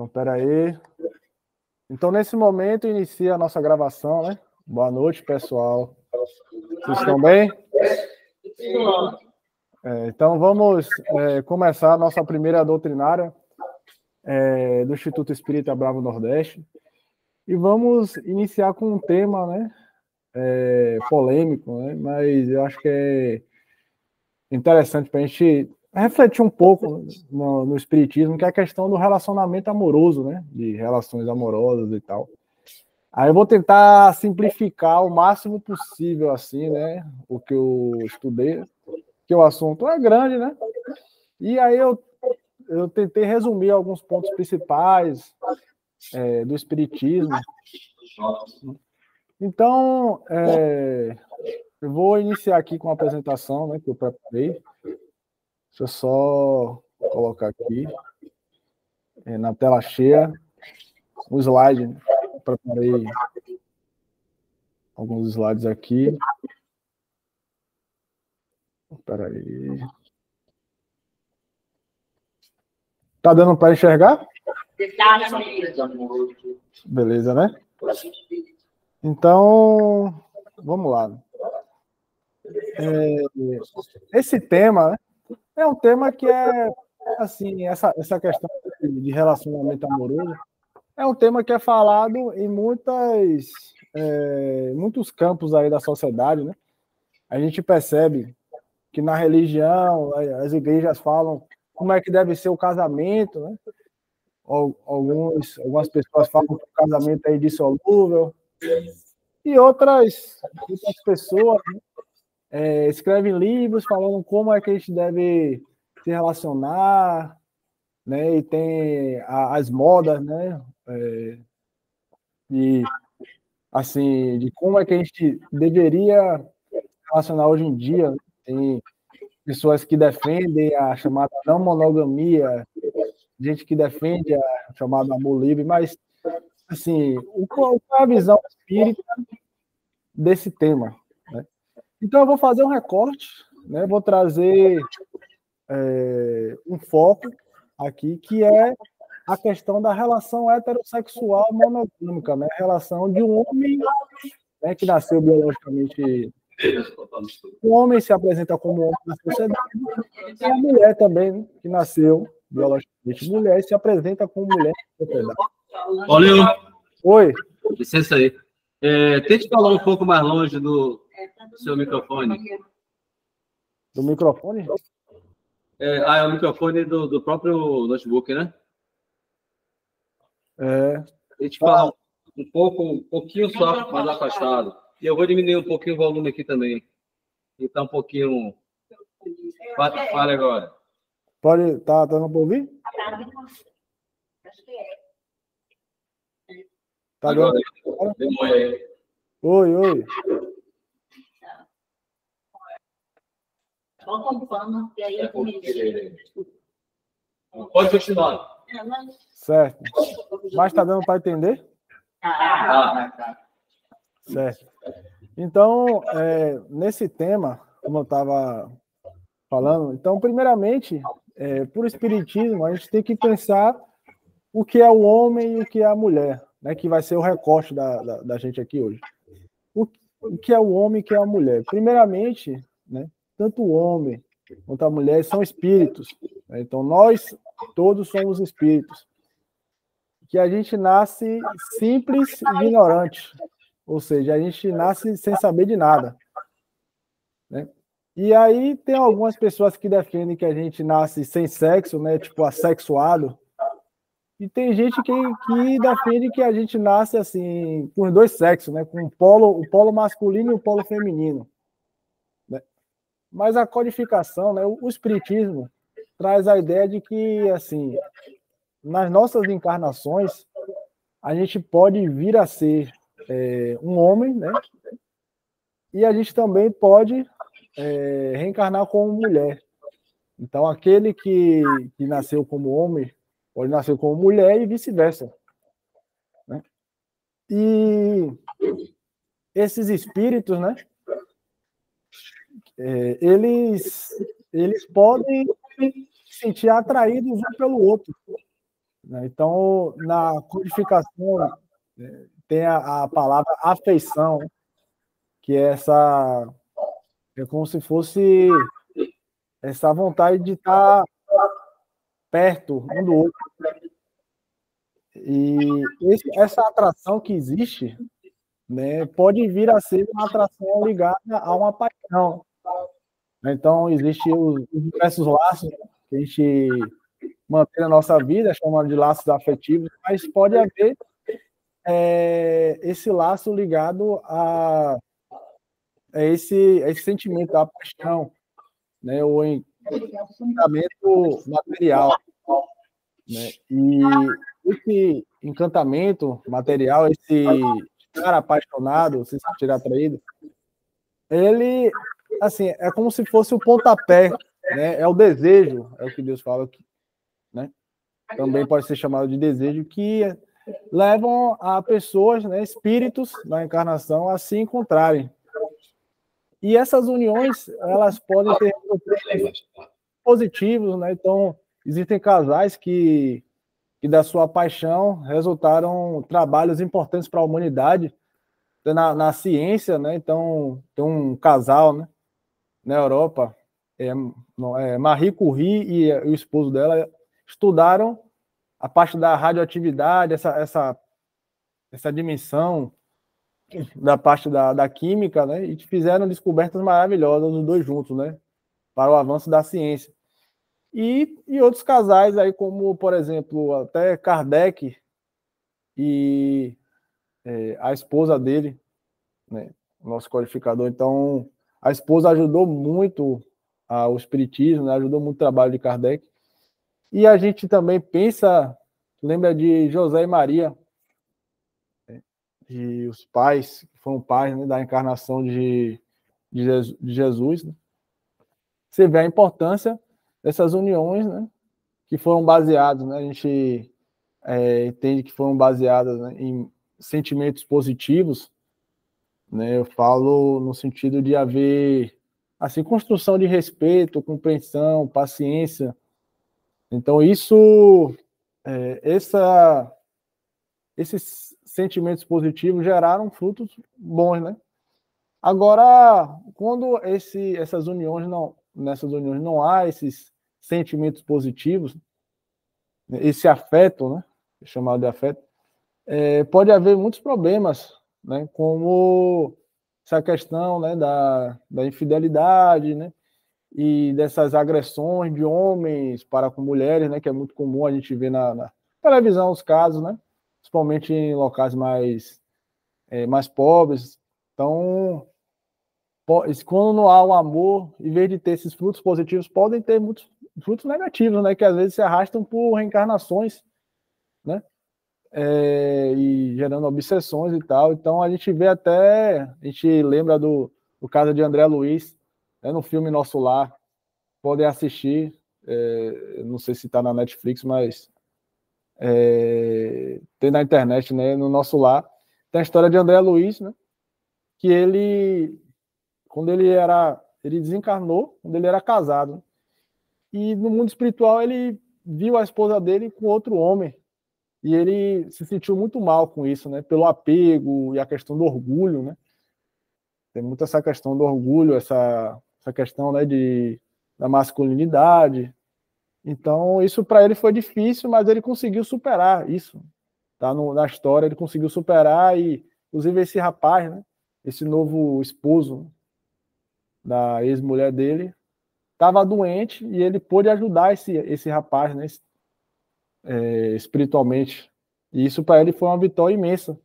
Então, espera aí. Então, nesse momento, inicia a nossa gravação, né? Boa noite, pessoal. Vocês estão bem? Então, vamos começar a nossa primeira doutrinária do Instituto Espírita Bravo Nordeste. E vamos iniciar com um tema, né? Polêmico, né? Mas eu acho que é interessante para a gente refletir um pouco no Espiritismo, que é a questão do relacionamento amoroso, né? De relações amorosas e tal. Aí eu vou tentar simplificar o máximo possível, assim, né? O que eu estudei, que o assunto é grande, né? E aí eu tentei resumir alguns pontos principais do Espiritismo. Então, eu vou iniciar aqui com a apresentação, né? Que eu preparei. Deixa eu só colocar aqui na tela cheia o slide. Né? Preparei alguns slides aqui. Espera aí. Tá dando para enxergar? Beleza, né? Então, vamos lá. Esse tema, né, é um tema que é, assim, essa questão de relacionamento amoroso, é um tema que é falado em muitos campos aí da sociedade, né? A gente percebe que na religião, as igrejas falam como é que deve ser o casamento, né? Algumas pessoas falam que o casamento é indissolúvel, e outras pessoas, né, escrevem livros falando como é que a gente deve se relacionar, né? E tem as modas, né? E assim, de como é que a gente deveria relacionar hoje em dia. Tem pessoas que defendem a chamada não monogamia, gente que defende a chamada amor livre, mas assim, qual é a visão espírita desse tema, né? Então eu vou fazer um recorte, né? Vou trazer um foco aqui, que é a questão da relação heterossexual monogâmica, né? A relação de um homem, né, que nasceu biologicamente. O homem se apresenta como homem na sociedade, e a mulher também, né, que nasceu biologicamente mulher, se apresenta como mulher na sociedade. Olha, Oi. Licença aí. Tente falar um pouco mais longe do seu microfone. Do microfone? É o microfone do próprio notebook, né? Tente falar um pouquinho só, mais afastado. E eu vou diminuir um pouquinho o volume aqui também. Então, um pouquinho... Fale agora. Pode, tá dando para ouvir? Tá agora, dando? Oi. Pode continuar. Certo. Mas tá dando para entender? Certo. Então, nesse tema, como eu estava falando, então, primeiramente, por espiritismo, a gente tem que pensar o que é o homem e o que é a mulher, né, que vai ser o recorte da gente aqui hoje. O que é o homem e o que é a mulher? Primeiramente, né, tanto o homem quanto a mulher são espíritos, né? Então, nós todos somos espíritos, que a gente nasce simples e ignorante, ou seja, a gente nasce sem saber de nada, né? E aí tem algumas pessoas que defendem que a gente nasce sem sexo, né, tipo assexuado, e tem gente que defende que a gente nasce assim com os dois sexos, né, com o polo masculino e o polo feminino, né? Mas a codificação, né, o espiritismo traz a ideia de que assim, nas nossas encarnações a gente pode vir a ser um homem, né? E a gente também pode reencarnar como mulher. Então, aquele que nasceu como homem pode nascer como mulher e vice-versa, né? E esses espíritos, né? Eles podem se sentir atraídos um pelo outro, né? Então, na codificação, tem a palavra afeição, que é como se fosse essa vontade de estar perto um do outro. E essa atração que existe, né, pode vir a ser uma atração ligada a uma paixão. Então, existem os diversos laços que a gente mantém na nossa vida, chamando de laços afetivos, mas pode haver esse laço ligado a esse sentimento, a paixão, né, o encantamento material, né? E esse encantamento material, esse estar apaixonado, se sentir atraído, ele, assim, é como se fosse o pontapé, né? É o desejo, é o que Deus fala aqui, né? Também pode ser chamado de desejo, que levam a pessoas, né, espíritos na encarnação a se encontrarem. E essas uniões, elas podem ter positivos, né? Então, existem casais que da sua paixão resultaram trabalhos importantes para a humanidade na ciência, né? Então, tem um casal, né, na Europa, Marie Curie e o esposo dela estudaram a parte da radioatividade, essa dimensão da parte da química, né? E fizeram descobertas maravilhosas os dois juntos, né? Para o avanço da ciência. E outros casais aí, como, por exemplo, até Kardec e a esposa dele, né, o nosso codificador. Então, a esposa ajudou muito o espiritismo, né, ajudou muito o trabalho de Kardec. E a gente também pensa, lembra de José e Maria, né, de os pais, que foram pais, né, da encarnação de Jesus. Né? Você vê a importância dessas uniões, né, que foram baseadas, né, a gente entende que foram baseadas, né, em sentimentos positivos, né? Eu falo no sentido de haver assim construção de respeito, compreensão, paciência. Então esses sentimentos positivos geraram frutos bons, né? Agora, quando nessas uniões não há esses sentimentos positivos, esse afeto, né, chamado de afeto, pode haver muitos problemas, né, como essa questão, né, da infidelidade, né, e dessas agressões de homens para com mulheres, né, que é muito comum a gente ver na televisão os casos, né, principalmente em locais mais pobres. Então, quando não há o amor, em vez de ter esses frutos positivos, podem ter muitos frutos negativos, né, que às vezes se arrastam por reencarnações, né, e gerando obsessões e tal. Então a gente lembra do caso de André Luiz, né, no filme Nosso Lar, podem assistir, não sei se está na Netflix, mas tem na internet, né, no Nosso Lar, tem a história de André Luiz, né, que ele desencarnou quando ele era casado, né, e no mundo espiritual ele viu a esposa dele com outro homem, e ele se sentiu muito mal com isso, né? Pelo apego e a questão do orgulho, né? Tem muito essa questão do orgulho, essa questão, né, da masculinidade. Então, isso para ele foi difícil, mas ele conseguiu superar isso. Tá na história, ele conseguiu superar e, inclusive, esse rapaz, né? Esse novo esposo da ex-mulher dele, estava doente e ele pôde ajudar esse rapaz, né? Espiritualmente. E isso para ele foi uma vitória imensa,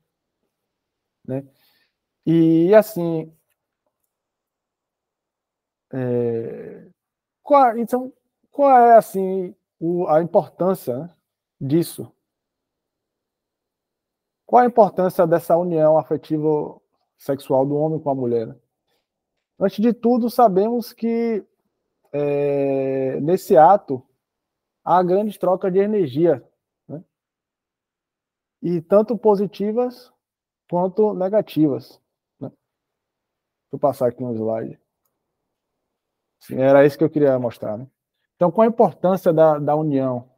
né? E assim, então, qual é assim a importância, né, disso? Qual a importância dessa união afetiva sexual do homem com a mulher? Né? Antes de tudo, sabemos que nesse ato há grande troca de energia, né? E tanto positivas quanto negativas. Né? Deixa eu passar aqui um slide. Sim, era isso que eu queria mostrar. Né? Então, qual a importância da união?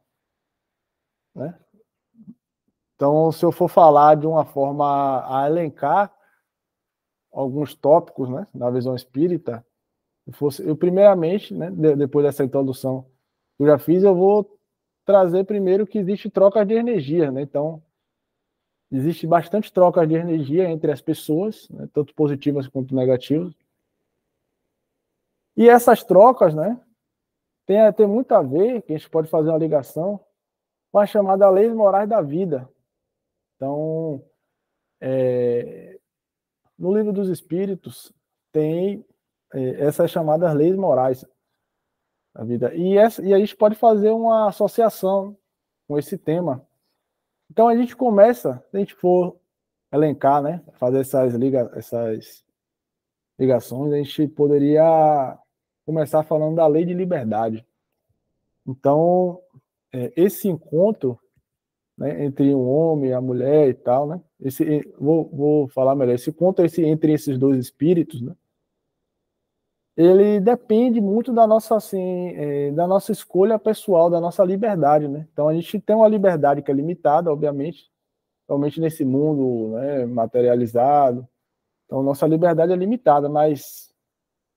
Né? Então, se eu for falar de uma forma a elencar alguns tópicos, né, da visão espírita, eu primeiramente, né, depois dessa introdução que eu já fiz, eu vou trazer primeiro que existe troca de energia, né? Então, existe bastante troca de energia entre as pessoas, né, tanto positivas quanto negativas. E essas trocas, né, tem muito a ver, que a gente pode fazer uma ligação com a chamada leis morais da vida. Então, no Livro dos Espíritos tem essas chamadas leis morais da vida. E a gente pode fazer uma associação com esse tema. Então a gente começa, se a gente for elencar, né, fazer essas ligações, a gente poderia começar falando da lei de liberdade. Então, esse encontro, né, entre um homem e a mulher e tal, né, vou falar melhor, esse encontro entre esses dois espíritos, né, ele depende muito da nossa, assim, da nossa escolha pessoal, da nossa liberdade, né? Então a gente tem uma liberdade que é limitada, obviamente, realmente nesse mundo, né, materializado. Então nossa liberdade é limitada, mas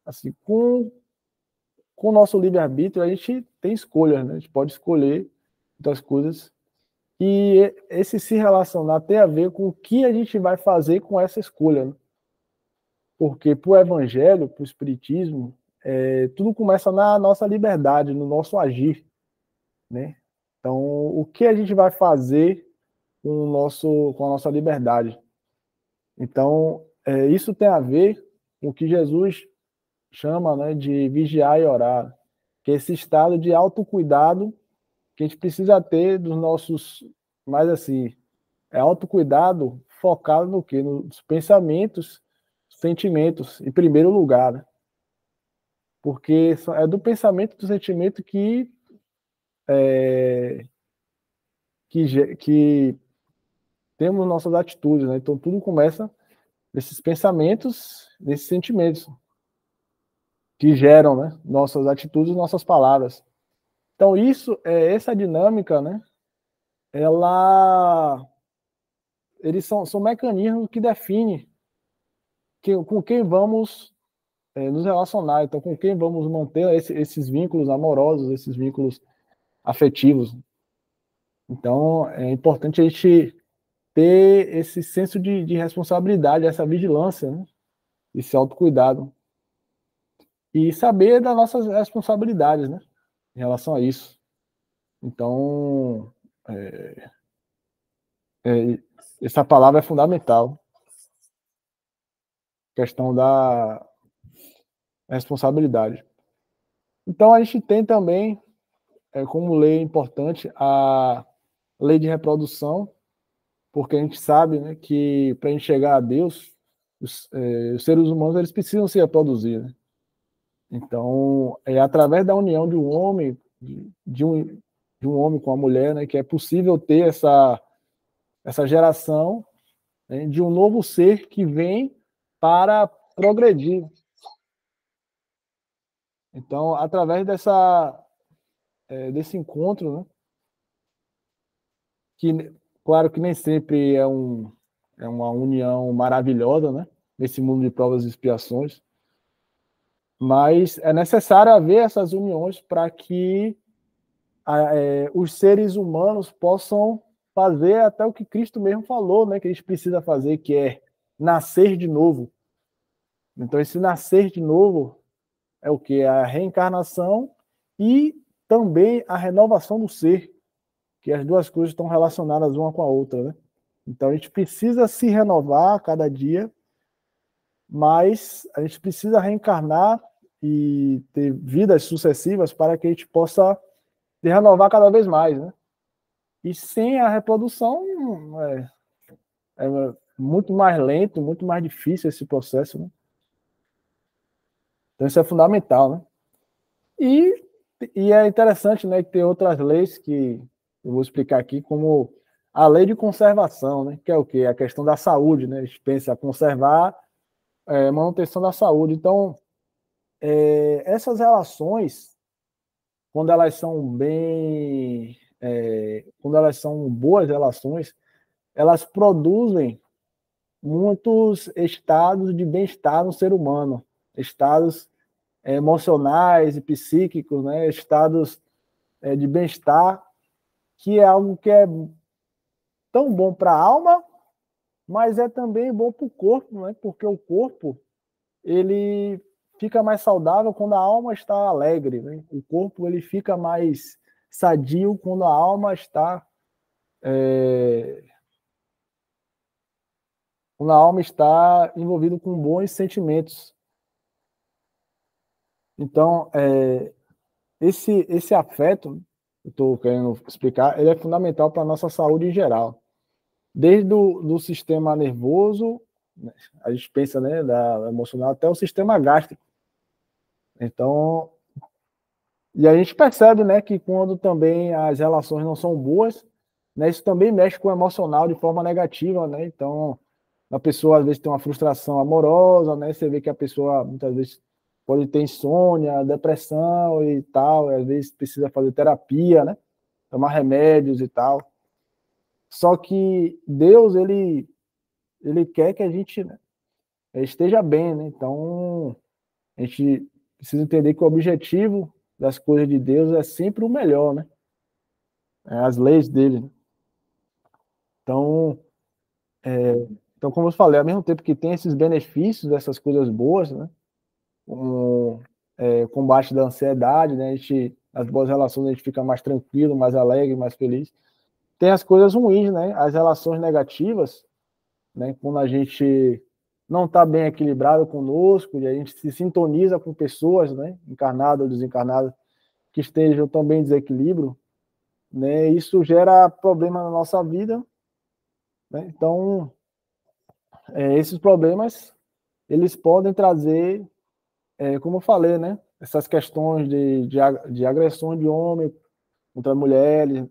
assim, com o nosso livre-arbítrio a gente tem escolhas, né? A gente pode escolher muitas coisas e esse se relacionar tem a ver com o que a gente vai fazer com essa escolha, né? Porque para o evangelho, para o espiritismo, tudo começa na nossa liberdade, no nosso agir, né? Então, o que a gente vai fazer com a nossa liberdade? Então, isso tem a ver com o que Jesus chama, né, de vigiar e orar, que é esse estado de autocuidado que a gente precisa ter dos nossos, mais assim, autocuidado focado no quê? Nos pensamentos, sentimentos, em primeiro lugar, né? Porque é do pensamento e do sentimento que temos nossas atitudes, né? Então tudo começa nesses pensamentos, nesses sentimentos que geram, né, nossas atitudes, nossas palavras. Então essa dinâmica, né? Eles são mecanismos que definem com quem vamos nos relacionar, então com quem vamos manter esses vínculos amorosos, esses vínculos afetivos. Então é importante a gente ter esse senso de responsabilidade, essa vigilância, né? Esse autocuidado. E saber das nossas responsabilidades, né? Em relação a isso. Então, essa palavra é fundamental. Questão da responsabilidade. Então, a gente tem também, como lei importante, a lei de reprodução, porque a gente sabe, né, que para a gente chegar a Deus, os seres humanos eles precisam se reproduzir, né? Então, é através da união de um homem, de um homem com a mulher, né, que é possível ter essa geração, né, de um novo ser que vem para progredir. Então, através desse encontro, né, que, claro que nem sempre é uma união maravilhosa, né, nesse mundo de provas e expiações, mas é necessário haver essas uniões para que os seres humanos possam fazer até o que Cristo mesmo falou, né, que a gente precisa fazer, que é nascer de novo. Então, esse nascer de novo é o que? A reencarnação e também a renovação do ser, que as duas coisas estão relacionadas uma com a outra, né? Então, a gente precisa se renovar a cada dia, mas a gente precisa reencarnar e ter vidas sucessivas para que a gente possa se renovar cada vez mais, né? E sem a reprodução é muito mais lento, muito mais difícil esse processo, né? Então isso é fundamental, né? E é interessante, né, que tem outras leis que eu vou explicar aqui, como a lei de conservação, né? Que é o quê? A questão da saúde, né? A gente pensa conservar manutenção da saúde. Então, essas relações, quando elas são boas relações, elas produzem muitos estados de bem-estar no ser humano, estados emocionais e psíquicos, né? Estados de bem-estar, que é algo que é tão bom para a alma, mas é também bom para o corpo, né? Porque o corpo ele fica mais saudável quando a alma está alegre, né? O corpo ele fica mais sadio quando a alma está quando a alma está envolvida com bons sentimentos. Então, esse afeto, eu estou querendo explicar, ele é fundamental para a nossa saúde em geral. Desde do sistema nervoso, né, a gente pensa, né, da emocional, até o sistema gástrico. Então, e a gente percebe, né, que quando também as relações não são boas, né, isso também mexe com o emocional de forma negativa, né? Então, a pessoa às vezes tem uma frustração amorosa, né? Você vê que a pessoa muitas vezes pode ter insônia, depressão e tal, e às vezes precisa fazer terapia, né? Tomar remédios e tal. Só que Deus, ele quer que a gente, né, esteja bem, né? Então, a gente precisa entender que o objetivo das coisas de Deus é sempre o melhor, né? As leis dele. Né? Então, como eu falei, ao mesmo tempo que tem esses benefícios, dessas coisas boas, né? Combate da ansiedade, né? As boas relações a gente fica mais tranquilo, mais alegre, mais feliz. Tem as coisas ruins, né? As relações negativas, né? Quando a gente não está bem equilibrado conosco e a gente se sintoniza com pessoas, né? Encarnadas ou desencarnadas, que estejam também em desequilíbrio, né? Isso gera problema na nossa vida, né? Então, esses problemas, eles podem trazer, como eu falei, né? Essas questões de agressões de homem contra mulheres,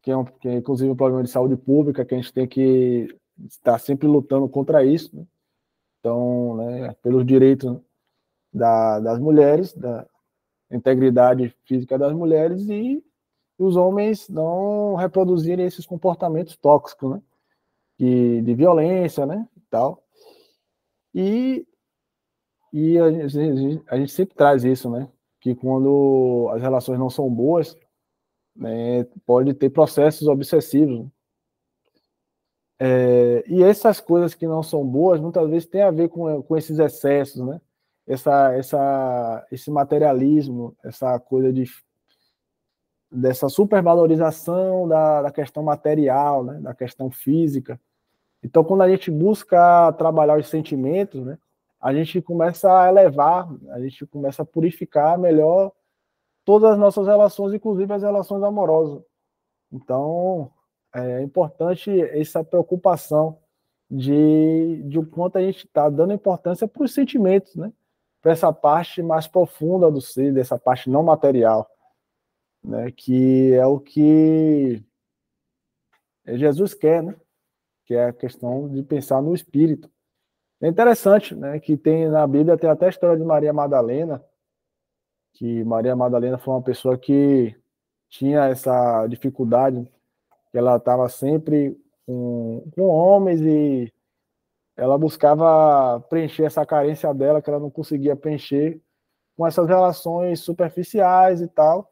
que é inclusive um problema de saúde pública, que a gente tem que estar sempre lutando contra isso, né? Então, né, pelos direitos das mulheres, da integridade física das mulheres e os homens não reproduzirem esses comportamentos tóxicos, né? De violência, né? E tal. E a gente sempre traz isso, né? Que quando as relações não são boas, né, pode ter processos obsessivos. E essas coisas que não são boas, muitas vezes tem a ver com esses excessos, né? Esse materialismo, essa coisa dessa supervalorização da questão material, né? Da questão física. Então, quando a gente busca trabalhar os sentimentos, né? A gente começa a elevar, a gente começa a purificar melhor todas as nossas relações, inclusive as relações amorosas. Então, é importante essa preocupação de o quanto a gente está dando importância para os sentimentos, né? Para essa parte mais profunda do ser, dessa parte não material, né? Que é o que Jesus quer, né? Que é a questão de pensar no espírito. É interessante, né? Que tem na Bíblia tem até a história de Maria Madalena, que Maria Madalena foi uma pessoa que tinha essa dificuldade, que ela estava sempre com homens e ela buscava preencher essa carência dela, que ela não conseguia preencher com essas relações superficiais e tal.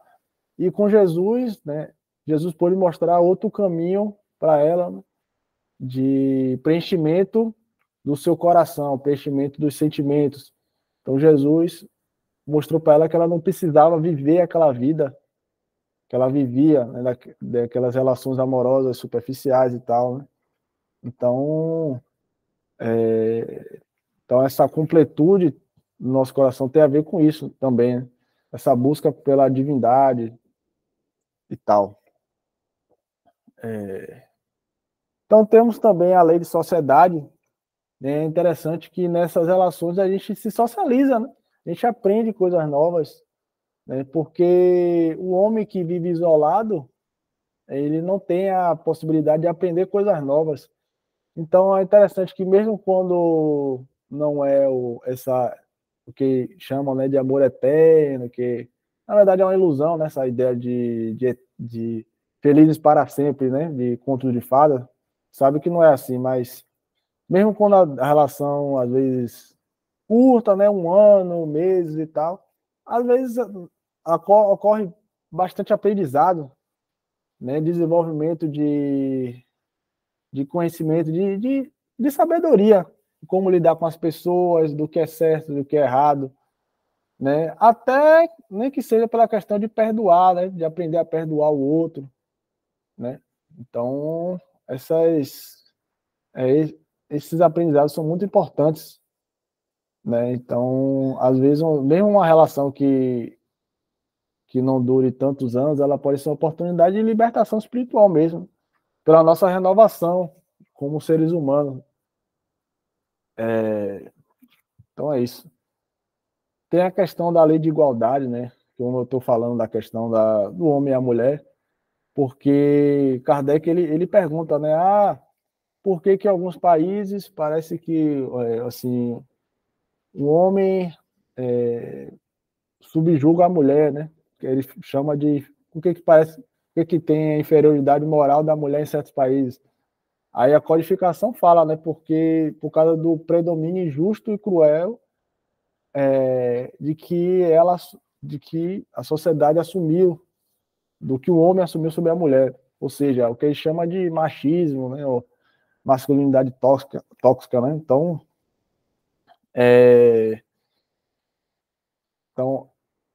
E com Jesus, né, Jesus pôde mostrar outro caminho para ela, né, de preenchimento do seu coração, preenchimento dos sentimentos. Então Jesus mostrou para ela que ela não precisava viver aquela vida que ela vivia, né, daquelas relações amorosas superficiais e tal, né? Então, então essa completude no nosso coração tem a ver com isso também, né? Essa busca pela divindade e tal. Então temos também a lei de sociedade, né? É interessante que nessas relações a gente se socializa, né? A gente aprende coisas novas, né? Porque o homem que vive isolado, ele não tem a possibilidade de aprender coisas novas. Então é interessante que mesmo quando não é o que chamam, né, de amor eterno, que na verdade é uma ilusão, né, essa ideia de felizes para sempre, né, de contos de fadas, sabe que não é assim, mas mesmo quando a relação, às vezes, curta, né, 1 ano, meses e tal, às vezes ocorre bastante aprendizado, né, desenvolvimento de conhecimento, de sabedoria, como lidar com as pessoas, do que é certo, do que é errado, né, até nem que seja pela questão de perdoar, né, de aprender a perdoar o outro, né, então esses aprendizados são muito importantes, né? Então, às vezes, mesmo uma relação que não dure tantos anos, ela pode ser uma oportunidade de libertação espiritual mesmo, pela nossa renovação como seres humanos. Então, é isso. Tem a questão da lei de igualdade, né? Como eu estou falando da questão do homem e a mulher, porque Kardec ele pergunta, né? Por que que em alguns países parece que assim o homem subjuga a mulher, né? Que ele chama de o que parece, o que tem a inferioridade moral da mulher em certos países. Aí a codificação fala, né? Porque por causa do predomínio injusto e cruel de que a sociedade assumiu, do que o homem assumiu sobre a mulher, ou seja, o que ele chama de machismo, né? Ou masculinidade tóxica, né? Então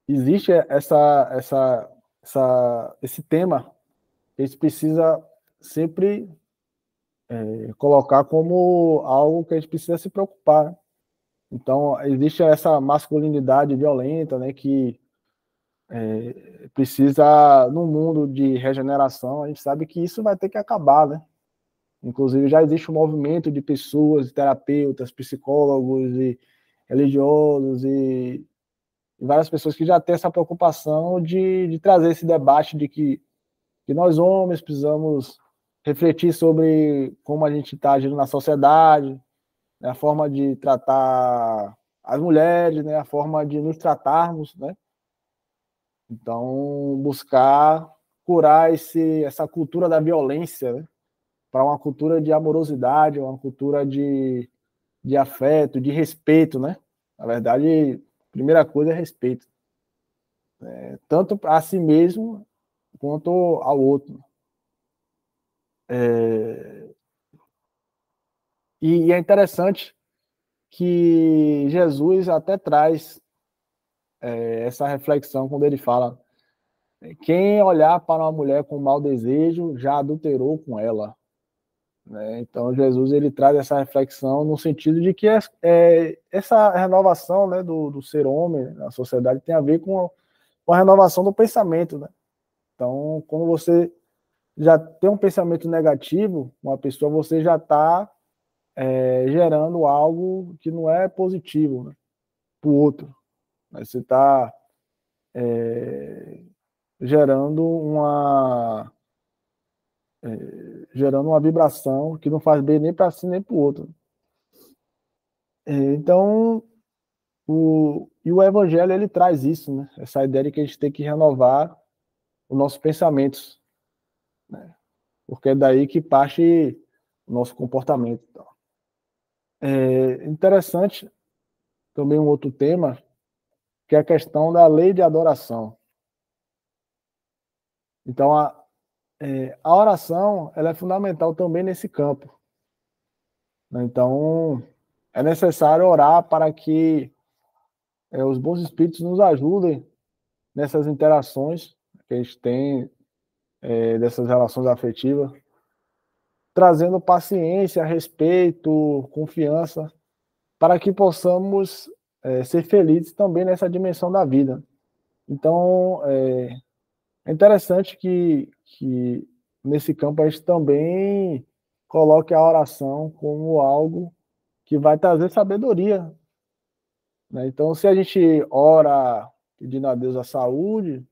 existe esse tema que a gente precisa sempre colocar como algo que a gente precisa se preocupar, né? Então, existe essa masculinidade violenta, né, que precisa, num mundo de regeneração, a gente sabe que isso vai ter que acabar, né? Inclusive, já existe um movimento de pessoas, terapeutas, psicólogos e religiosos e várias pessoas que já têm essa preocupação de trazer esse debate de que nós homens precisamos refletir sobre como a gente está agindo na sociedade, né, a forma de tratar as mulheres, né, a forma de nos tratarmos, né? Então, buscar curar essa cultura da violência, né, para uma cultura de amorosidade, uma cultura de afeto, de respeito, né? Na verdade, a primeira coisa é respeito, tanto a si mesmo quanto ao outro. E é interessante que Jesus até traz essa reflexão quando ele fala: quem olhar para uma mulher com mau desejo já adulterou com ela, né? Então Jesus ele traz essa reflexão no sentido de que essa renovação, né, do ser homem na sociedade tem a ver com a renovação do pensamento, né? Então, quando você já tem um pensamento negativo, uma pessoa, você já está gerando algo que não é positivo, né, para o outro. Você está gerando uma vibração que não faz bem nem para si nem para o outro. Então, o Evangelho ele traz isso, né? Essa ideia de que a gente tem que renovar os nossos pensamentos, né? Porque é daí que parte o nosso comportamento. É interessante também um outro tema, que é a questão da lei de adoração. Então, a oração ela é fundamental também nesse campo, né? Então, é necessário orar para que os bons espíritos nos ajudem nessas interações que a gente tem, dessas relações afetivas, trazendo paciência, respeito, confiança, para que possamos ser felizes também nessa dimensão da vida. Então, é interessante que nesse campo a gente também coloque a oração como algo que vai trazer sabedoria, né? Então, se a gente ora pedindo a Deus a saúde,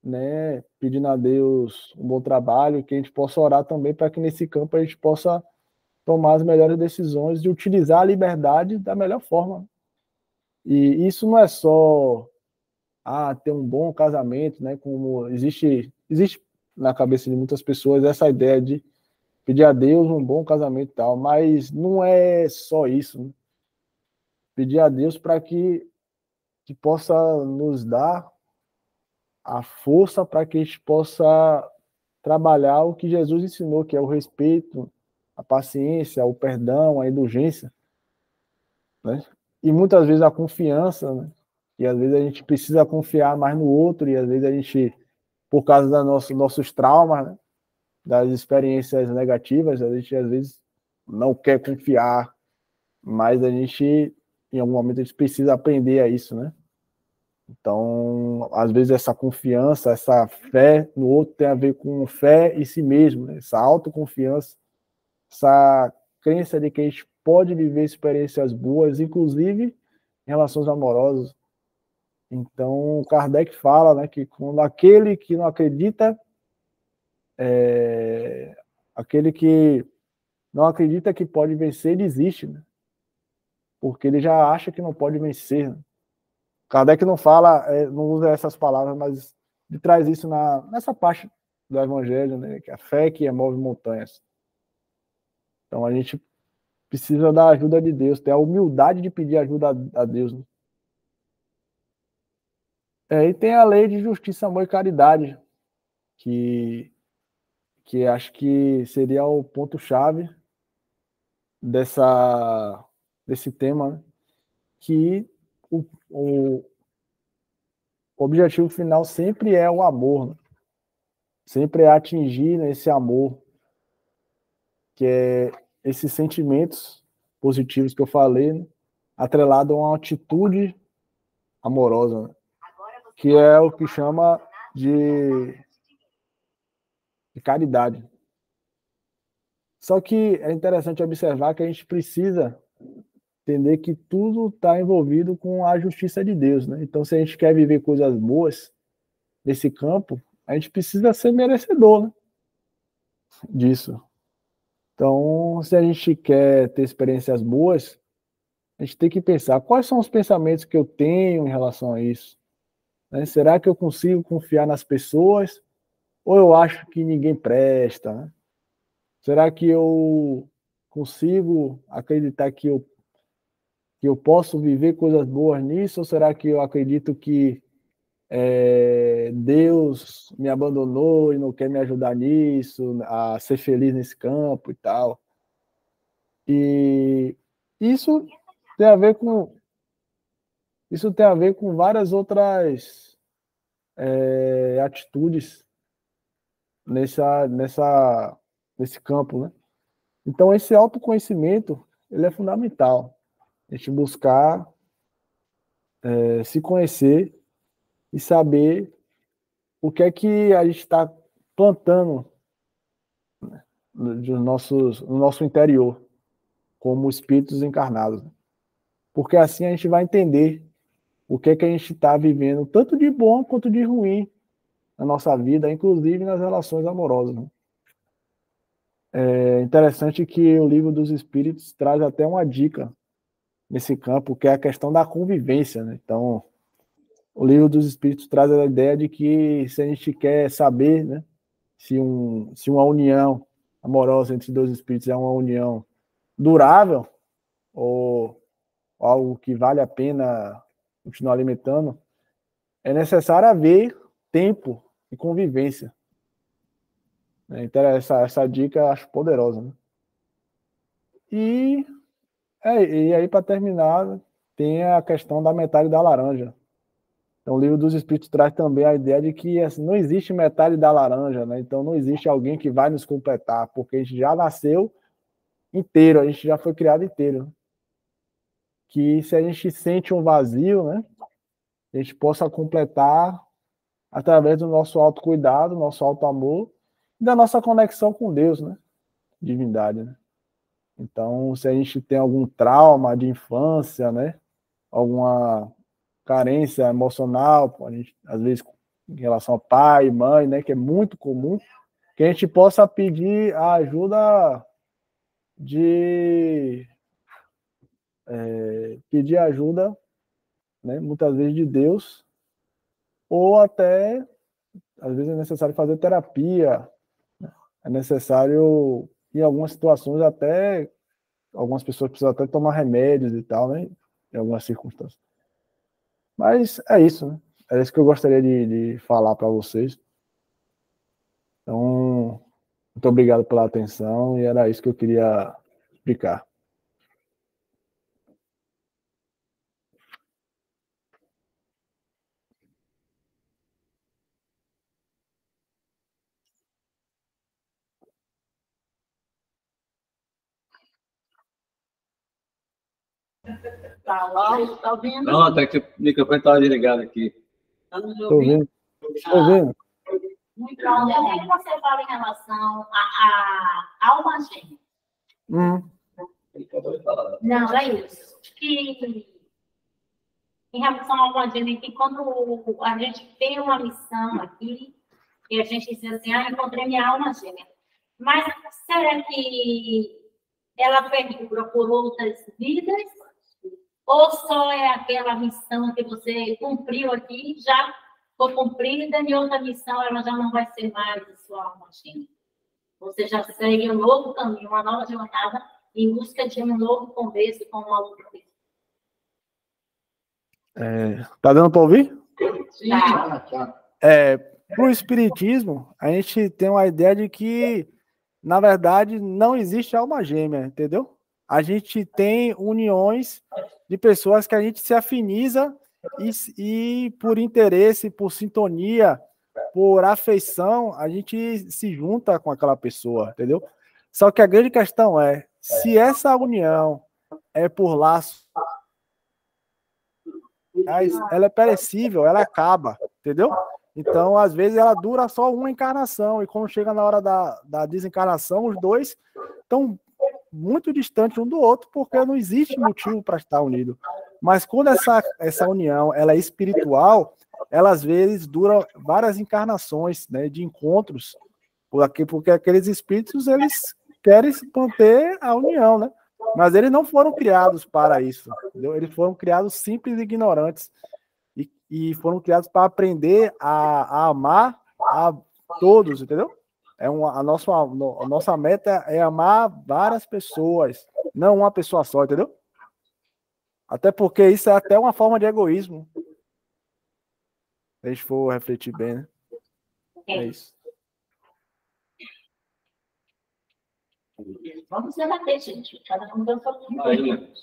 né, pedindo a Deus um bom trabalho, que a gente possa orar também para que nesse campo a gente possa tomar as melhores decisões e utilizar a liberdade da melhor forma. E isso não é só ter um bom casamento, né, como existe na cabeça de muitas pessoas essa ideia de pedir a Deus um bom casamento e tal, mas não é só isso, né? Pedir a Deus para que possa nos dar a força para que a gente possa trabalhar o que Jesus ensinou, que é o respeito, a paciência, o perdão, a indulgência, né? E muitas vezes a confiança, né? E às vezes a gente precisa confiar mais no outro, e às vezes a gente, por causa dos nossos traumas, né? Das experiências negativas, a gente às vezes não quer confiar, mas a gente, em algum momento, a gente precisa aprender a isso, né? Então, às vezes essa confiança, essa fé no outro tem a ver com fé em si mesmo, né? Essa autoconfiança, essa crença de que a gente pode viver experiências boas, inclusive em relações amorosas. Então, Kardec fala, né, que quando aquele que não acredita, aquele que não acredita que pode vencer, ele existe, né? Porque ele já acha que não pode vencer, né? Kardec não fala, não usa essas palavras, mas ele traz isso nessa parte do Evangelho, né? Que é a fé que move montanhas. Então a gente precisa da ajuda de Deus, ter a humildade de pedir ajuda a Deus, né? E tem a lei de justiça, amor e caridade, que, que acho que seria o ponto-chave desse tema, né? Que o objetivo final sempre é o amor, né? Sempre é atingir, né, esse amor, que é esses sentimentos positivos que eu falei, né, atrelado a uma atitude amorosa, né, que é o que chama de caridade. Só que é interessante observar que a gente precisa entender que tudo está envolvido com a justiça de Deus, né? Então, se a gente quer viver coisas boas nesse campo, a gente precisa ser merecedor, né, disso. Então, se a gente quer ter experiências boas, a gente tem que pensar quais são os pensamentos que eu tenho em relação a isso, né? Será que eu consigo confiar nas pessoas ou eu acho que ninguém presta, né? Será que eu consigo acreditar que eu posso viver coisas boas nisso ou será que eu acredito que Deus me abandonou e não quer me ajudar nisso, a ser feliz nesse campo e tal? E isso tem a ver com isso tem a ver com várias outras atitudes nesse campo, né? Então esse autoconhecimento ele é fundamental. A gente buscar se conhecer e saber o que é que a gente está plantando no nosso interior, como espíritos encarnados. Porque assim a gente vai entender o que é que a gente está vivendo, tanto de bom quanto de ruim, na nossa vida, inclusive nas relações amorosas, né? É interessante que o Livro dos Espíritos traz até uma dica nesse campo, que é a questão da convivência, né? Então, o Livro dos Espíritos traz a ideia de que se a gente quer saber, né, se uma união amorosa entre dois espíritos é uma união durável ou algo que vale a pena continuar alimentando, é necessário haver tempo e convivência. Então, essa dica eu acho poderosa, né? E, e aí, para terminar, tem a questão da metade da laranja. Então, o Livro dos Espíritos traz também a ideia de que assim, não existe metade da laranja, né? Então, não existe alguém que vai nos completar, porque a gente já nasceu inteiro, a gente já foi criado inteiro. Que se a gente sente um vazio, né, a gente possa completar através do nosso autocuidado, nosso autoamor e da nossa conexão com Deus, né? Divindade, né? Então, se a gente tem algum trauma de infância, né? Alguma carência emocional, a gente, às vezes em relação ao pai, mãe, né? Que é muito comum, que a gente possa pedir a ajuda de pedir ajuda, né? Muitas vezes de Deus, ou até às vezes é necessário fazer terapia, é necessário em algumas situações até algumas pessoas precisam até tomar remédios e tal, né? Em algumas circunstâncias. Mas é isso, né? É isso que eu gostaria de falar para vocês. Então, muito obrigado pela atenção e era isso que eu queria explicar. Tá lá, tá ouvindo? Não, até que o microfone estava desligado aqui. Tá nos Estou ouvindo? ouvindo? Estou ouvindo? Então, o que você fala em relação à alma gêmea? Não, é isso. Que em relação à alma gêmea, que quando a gente tem uma missão aqui, e a gente diz assim, encontrei minha alma gêmea. Mas será que ela perdura por outras vidas? Ou só é aquela missão que você cumpriu aqui, já foi cumprida, e outra missão ela já não vai ser mais a sua alma gêmea? Você já segue um novo caminho, uma nova jornada, em busca de um novo começo com uma outra pessoa. Tá dando para ouvir? Sim. Para o Espiritismo, a gente tem uma ideia de que, na verdade, não existe alma gêmea, entendeu? A gente tem uniões de pessoas que a gente se afiniza e por interesse, por sintonia, por afeição, a gente se junta com aquela pessoa, entendeu? Só que a grande questão é, se essa união é por laço, ela é perecível, ela acaba, entendeu? Então, às vezes, ela dura só uma encarnação, e quando chega na hora da desencarnação, os dois estão muito distantes um do outro, porque não existe motivo para estar unido. Mas quando essa união ela é espiritual, ela às vezes dura várias encarnações, né, de encontros, porque aqueles espíritos eles querem manter a união, né? Mas eles não foram criados para isso, entendeu? Eles foram criados simples e ignorantes e foram criados para aprender a amar a todos, entendeu? A nossa meta é amar várias pessoas, não uma pessoa só, entendeu? Até porque isso é até uma forma de egoísmo. Se a gente for refletir bem, né? É isso. Vamos debater, gente. Cada um deu a sua opinião.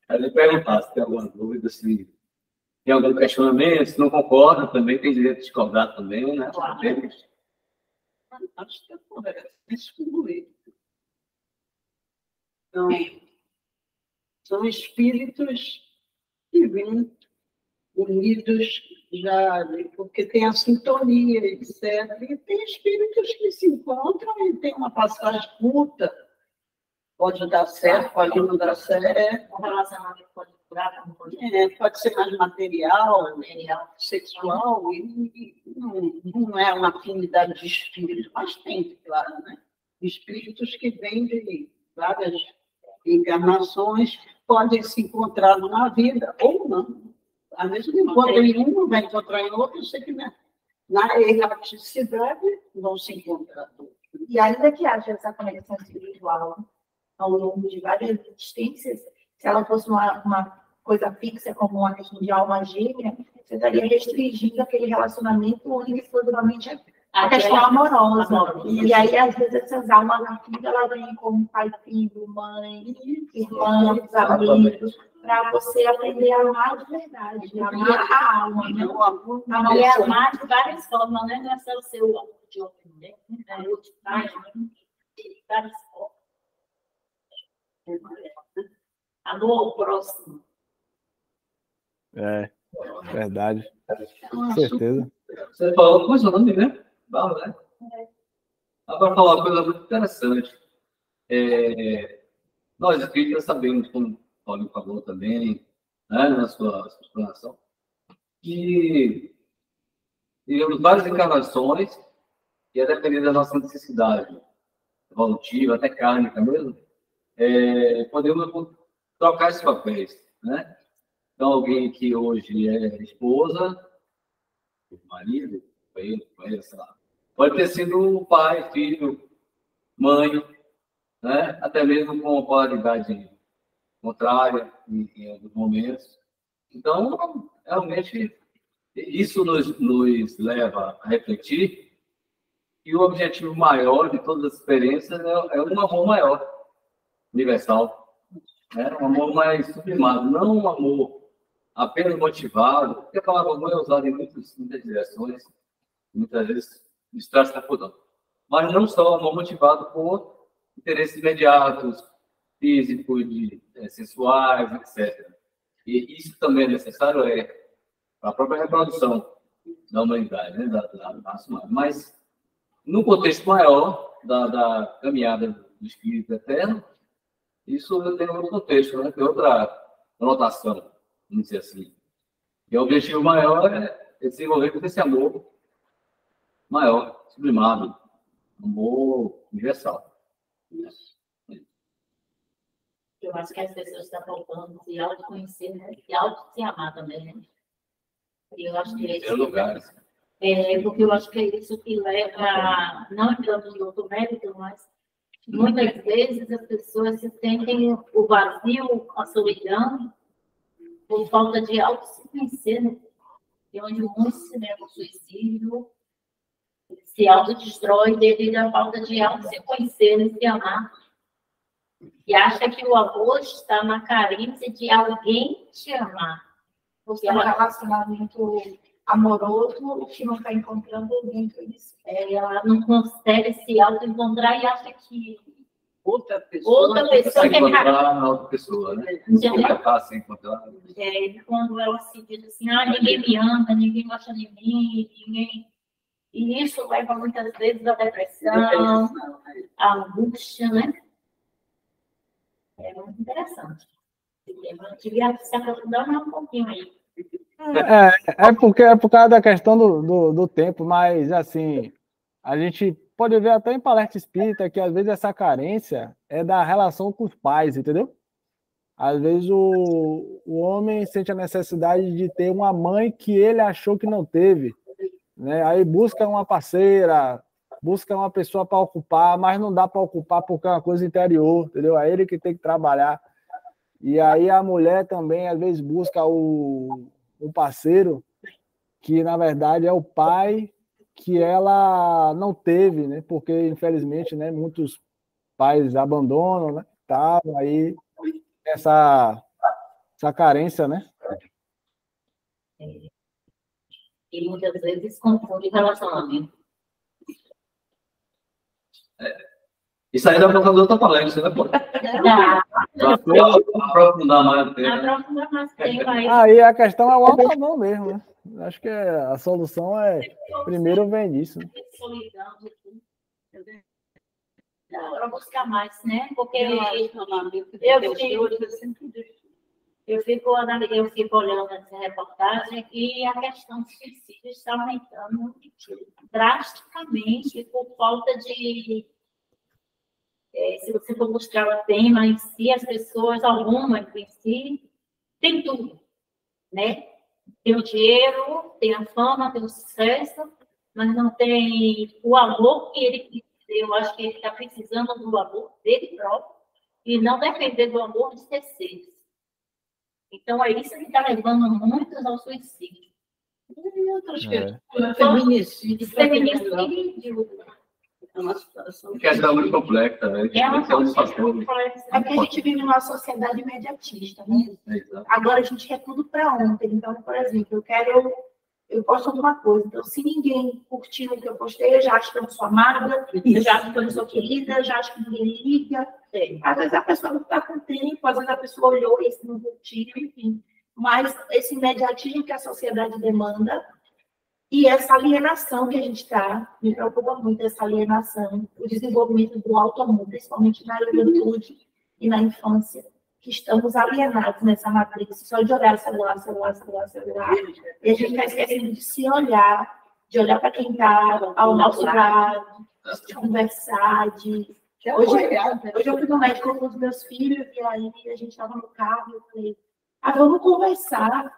Aí perguntar se tem alguma dúvida, se tem algum questionamento, se não concorda também, tem direito de discordar também, né? Claro. Acho que eu poderia excluir. Então, são espíritos que vêm unidos já, porque tem a sintonia, etc. E tem espíritos que se encontram e tem uma passagem curta. Pode dar certo, pode não dar certo. O relacionamento pode curar, como pode pode ser mais material, sexual, e não é uma afinidade de espírito, mas tem, claro, né? Espíritos que vêm de várias encarnações podem se encontrar numa vida ou não. Às vezes não encontra em um, vai encontrar em outro, eu sei que na erraticidade vão se encontrar todos. E ainda que haja essa conexão espiritual ao longo de várias existências, se ela fosse uma coisa fixa, como uma questão de alma gêmea, você estaria restringindo aquele relacionamento único exclusivamente a questão amorosa. E aí, às vezes, essas almas na vida, elas vêm como pai, filho, mãe, irmãos, amigos, para você aprender a amar de verdade, amar a alma, né? E amar de várias formas, né? Não é só o seu amor de outro, né? De várias formas. Amor ao próximo. Verdade. Com certeza. Você falou coisa nome, né? Vamos, né? Agora falar uma coisa muito interessante. Nós espíritas sabemos, como o Paulinho falou também, né, na sua explanação, que tivemos várias encarnações e a depender da nossa necessidade evolutiva, até kármica mesmo, podemos trocar esses papéis, né? Então, alguém que hoje é esposa, marido, sei lá, pode ter sido pai, filho, mãe, né? Até mesmo com polaridade contrária em alguns momentos. Então, realmente, isso nos leva a refletir que o objetivo maior de todas as experiências é um amor maior, universal, né? Um amor mais sublimado, não um amor apenas motivado, porque a palavra amor é usada em muitas direções, muitas vezes distrai confusão. Mas não só amor motivado por interesses imediatos, físicos, sensuais, etc. E isso também é necessário para a própria reprodução da humanidade, né? da raça humana. Mas, no contexto maior da caminhada do espírito eterno, isso tem outro contexto, né? Tem outra conotação, vamos dizer assim. E o objetivo maior é desenvolver esse amor maior, sublimado, amor universal. Eu acho que as pessoas estão faltando se autoconhecer, né? E auto se amar também, né? Eu acho que é isso. Porque eu acho que é isso que leva, não entrando em outro mérito, mas muitas vezes as pessoas se sentem o vazio, a solidão, por falta de auto se conhecer, né? E onde muitos se levam ao suicídio, se autodestrói devido à falta de auto se conhecer, né? Se amar. E acha que o amor está na carência de alguém te amar. Porque é um relacionamento amoroso que não está encontrando alguém que eles ela não consegue se auto-encontrar e acha que outra pessoa quer encontrar na outra pessoa, né? Se encontrar. Quando ela se diz assim, ninguém me ama, ninguém gosta de mim, ninguém... E isso leva muitas vezes à depressão, à angústia, né? É muito interessante. Eu devia se aprofundar mais um pouquinho aí. Porque é por causa da questão do tempo, mas assim, a gente pode ver até em palestra espírita que às vezes essa carência é da relação com os pais, entendeu? Às vezes o homem sente a necessidade de ter uma mãe que ele achou que não teve, né? Aí busca uma parceira, busca uma pessoa para ocupar, mas não dá para ocupar porque é uma coisa interior, entendeu? É ele que tem que trabalhar. E aí a mulher também às vezes busca um parceiro que, na verdade, é o pai que ela não teve, né? Porque, infelizmente, né, muitos pais abandonam, né? Tá, aí essa carência, né? E muitas vezes confunde relacionamento. Isso aí dá para fazer outra palestra, né, pô? Aprofundar mais o tema. Aprofundar mais o tema aí. Aí a questão é o alto amor mesmo, né? Acho que a solução primeiro vem disso. Né? Para buscar mais, né? Porque eu fico olhando essa reportagem e a questão do suicídio está aumentando drasticamente por falta de... se você for buscar o tema em si, as pessoas, algumas em si, tem tudo, né? Tem o dinheiro, tem a fama, tem o sucesso, mas não tem o amor que ele... Eu acho que ele está precisando do amor dele próprio e não depender do amor de terceiros. Então, é isso que está levando muitos ao suicídio. E outras questões, feminicídio. É uma situação... Que é muito complexa, né? É uma situação complexa. É porque a gente vive numa sociedade imediatista, né? Agora a gente quer tudo para ontem. Então, por exemplo, eu posto alguma coisa. Então, se ninguém curtiu o que eu postei, eu já acho que eu não sou amada, eu já acho que eu não sou querida, eu já acho que ninguém liga. Às vezes a pessoa não está com tempo, às vezes a pessoa olhou e não curtiu, enfim. Mas esse imediatismo que a sociedade demanda e essa alienação que a gente está, me preocupa muito essa alienação, o desenvolvimento do auto-amor, principalmente na juventude e na infância, que estamos alienados nessa matriz, só de olhar celular, e a gente está esquecendo de se olhar, de olhar para quem está ao nosso lado, de conversar, Hoje eu fui no médico com os meus filhos, e aí a gente estava no carro, e eu falei, vamos conversar.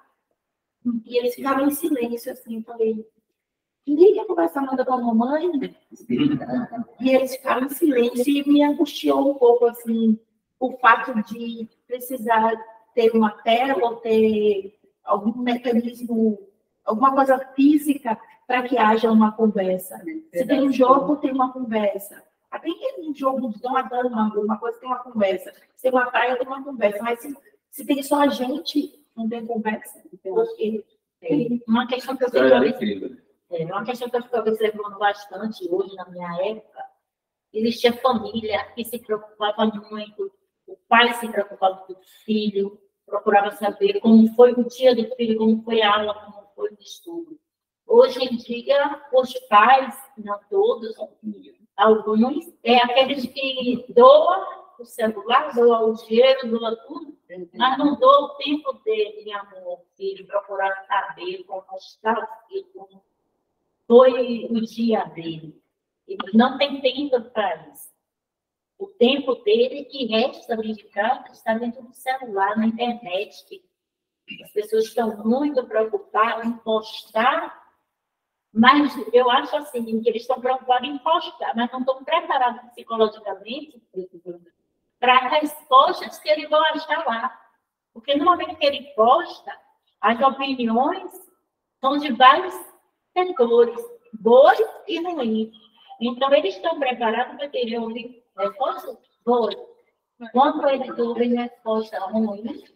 E eles ficaram em silêncio, assim, eu falei, ninguém quer conversar nada com a mamãe, e eles ficaram em silêncio, e me angustiou um pouco, assim, o fato de precisar ter uma tela ou ter algum mecanismo, alguma coisa física para que haja uma conversa. Se tem um jogo, tem uma conversa. Até tem um jogo de uma dama, uma coisa tem uma conversa. Se tem uma praia, tem uma conversa. Mas se tem só a gente, não tem conversa. Porque uma questão que eu uma questão que eu fico observando bastante hoje na minha época, existia família que se preocupava muito, o pai se preocupava com o filho, procurava saber como foi o dia do filho, como foi a aula, como foi o estudo. Hoje em dia, os pais, não todos, alguns, aqueles que doam o celular, doam o dinheiro, doam tudo, mas não doam o tempo dele, de amor, filho, procurar saber como está o filho, como foi o dia dele. Ele não tem tempo para isso. O tempo dele que resta de casa está dentro do celular, na internet. As pessoas estão muito preocupadas em postar, mas eu acho assim, que eles estão preocupados em postar, mas não estão preparados psicologicamente para as respostas que eles vão achar lá. Porque no momento que ele posta, as opiniões são de vários setores, boas e ruins. Então, eles estão preparados para querer ouvir respostas boas. Quando eles ouvem respostas ruins,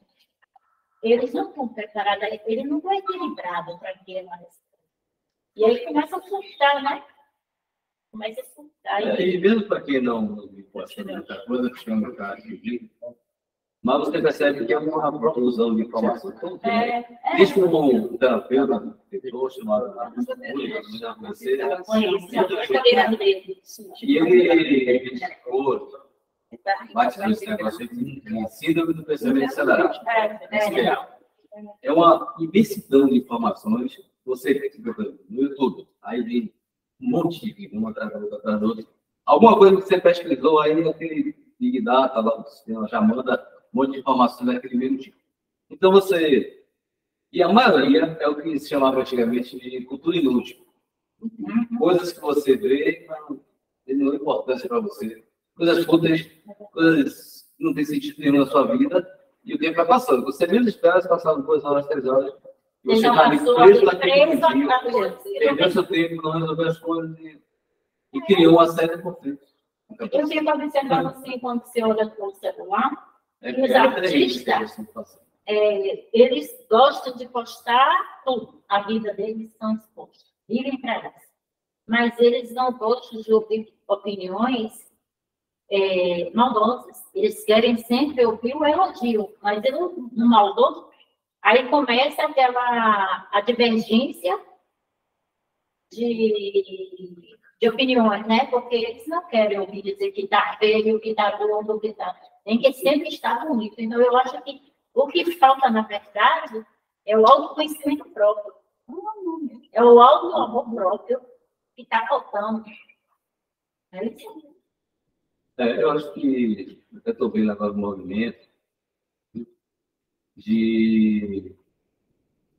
eles não estão preparados, ele não está equilibrado para aquela resposta. E aí começa a surtar, né? Começa a surtar. E mesmo para quem não posta muita coisa, que chama o cara de mas você percebe que é uma profusão de informação. Isso como terapeuta, pessoa chamada e ele bate nesse negócio de síndrome do pensamento acelerado. É uma imensidão de informações. Você fica no YouTube, aí vem um monte de vídeo, uma atrás da outra. Alguma coisa que você pesquisou, aí aquele Big Data lá do sistema já manda um monte de informação daquele mesmo tipo. Então você... E a maioria é o que se chamava antigamente de cultura inútil. Coisas que você vê, mas não tem nenhuma importância para você. Coisas fúteis, coisas que não tem sentido nenhum na sua vida, e o tempo vai passando. Você mesmo espera se passar 2 horas, 3 horas, você está preso naquele dia, perdeu seu tempo, não resolveu as coisas e criou uma série de conflitos. Eu fico observando assim, quando você olha para o celular, os artistas, eles gostam de postar tudo. A vida deles são expostos. Vivem para isso. Mas eles não gostam de ouvir opiniões maldosas. Eles querem sempre ouvir o elogio. Mas no maldoso, aí começa aquela a divergência de opiniões, né? Porque eles não querem ouvir dizer que está feio, que está gordo, que está... Tem que sempre estar bonito. Então, eu acho que o que falta, na verdade, é o autoconhecimento próprio. É o auto-amor próprio que está faltando. É isso. Eu acho que até estou vendo agora o movimento de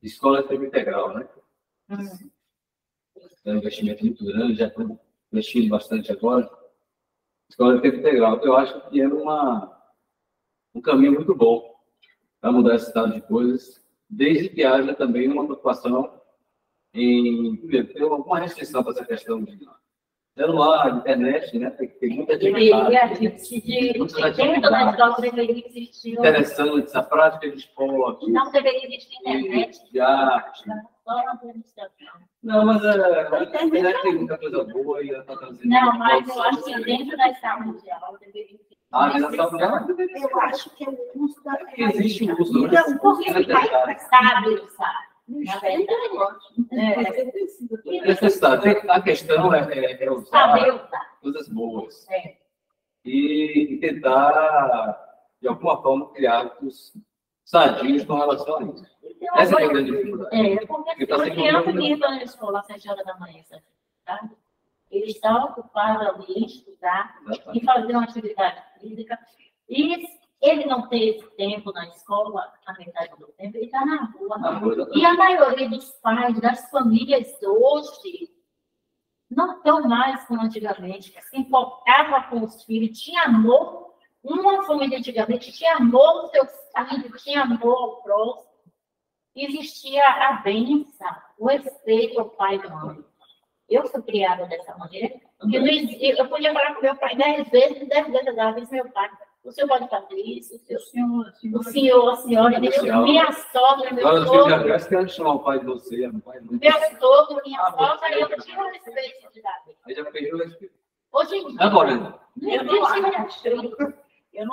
escola de tempo integral, né? É um investimento muito grande, já estou investindo bastante agora. Escola de tempo integral. Eu acho que é um caminho muito bom para mudar esse estado de coisas, desde que haja também uma preocupação em, primeiro, ter alguma restrição para essa questão de celular, internet, né? Tem muita atividade. Interessante, essa prática de esporte. Não deveria existir internet. De arte. Não, mas a internet tem muita coisa boa e ela está trazendo. Não, mas eu acho que dentro da saúde ela deveria existir. Eu acho que é o curso da existe um curso, né? Porque sabe. Na verdade, a questão é usar coisas boas e tentar, de alguma forma, criar hábitos sadios com relação a isso. Essa é a grande dificuldade. Porque as crianças que entram na escola às 7 horas da manhã, tá? Eles estão ocupados ali em estudar e fazer uma atividade física. E ele não tem esse tempo na escola, a metade do tempo, ele está na rua. E a maioria dos pais, das famílias hoje, não tão mais como antigamente, que se importava com os filhos, tinha amor. Uma família antigamente tinha amor aos seus filhos, tinha amor ao próximo. Existia a bênção, o respeito ao pai e mãe. Eu fui criada dessa maneira. Eu podia falar com meu pai 10 vezes, 10 vezes a vez, meu pai. O senhor pode fazer isso, o senhor, a senhora, minha sogra, meu sogro. Eu quero chamar o pai de você, meu pai. Meu sogro, minha sogra, eu tinha o respeito de dar. Aí já perdeu o respeito. Hoje em dia. Agora, Eu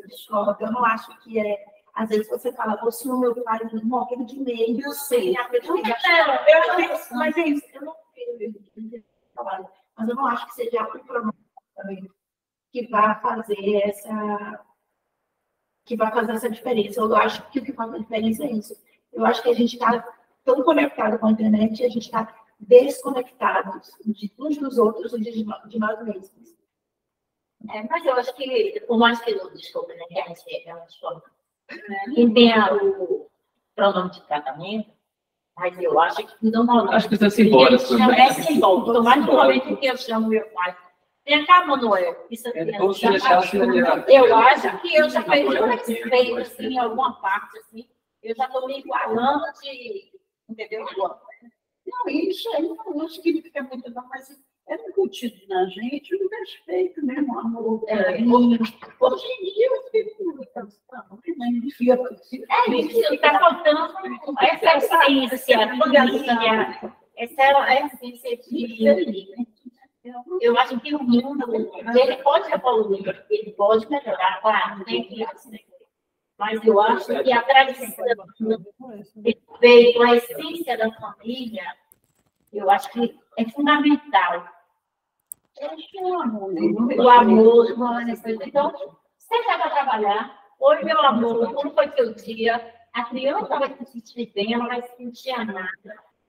discordo, eu não acho que é. Às vezes você fala, você, meu pai, morrendo de medo, eu sei. Mas é isso, eu não mas eu não acho que seja o problema que vai fazer essa diferença. Eu acho que o que faz a diferença é isso. Eu acho que a gente está tão conectado com a internet e a gente está desconectados uns dos outros e de nós mesmos. Mas eu acho que, por mais que eu desculpe, né, que a gente é uma escola, quem tem o pronome de tratamento, mas eu acho que normalmente. Acho que isso é simbólico. É simbólico. Então, mais normalmente o que eu chamo meu pai. Vem cá, Manuel. Isso aqui eu acho que eu já perdi o respeito, assim, em alguma parte, assim. Eu já estou me igualando de. Entendeu? Não, isso aí não significa muito, não, mas é incutido na gente o respeito mesmo, o amor. Hoje em dia, eu fico muito isso, está faltando essa essência, essa é a essência de. Eu acho que o mundo, ele pode evoluir, ele pode melhorar, claro, mas eu acho que a tradição, a essência da família, eu acho que é fundamental. O amor, então, você já vai trabalhar, oi, meu amor, como foi seu dia? A criança vai se sentir bem, ela vai se sentir amada,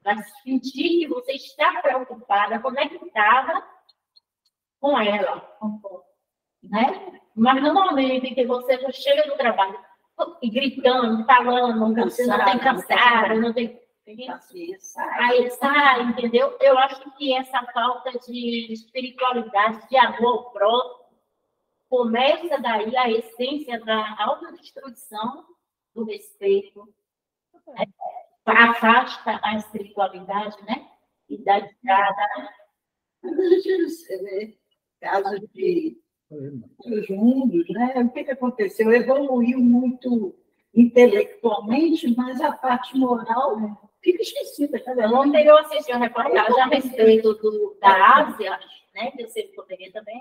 vai sentir que você está preocupada, conectada com ela, né? Mas no momento em que você já chega do trabalho e gritando, falando, você não tem cansado, não tem... Aí sai, entendeu? Eu acho que essa falta de espiritualidade, de amor ao próximo, começa daí a essência da autodestruição do respeito, né? Afasta a espiritualidade, né? E dá de cara. Mas a gente vê casos de os mundos, né? O que aconteceu? Evoluiu muito intelectualmente, mas a parte moral fica esquecida. Tá vendo? Ontem eu assisti uma reportagem a respeito da Ásia, né? Que você poderia também,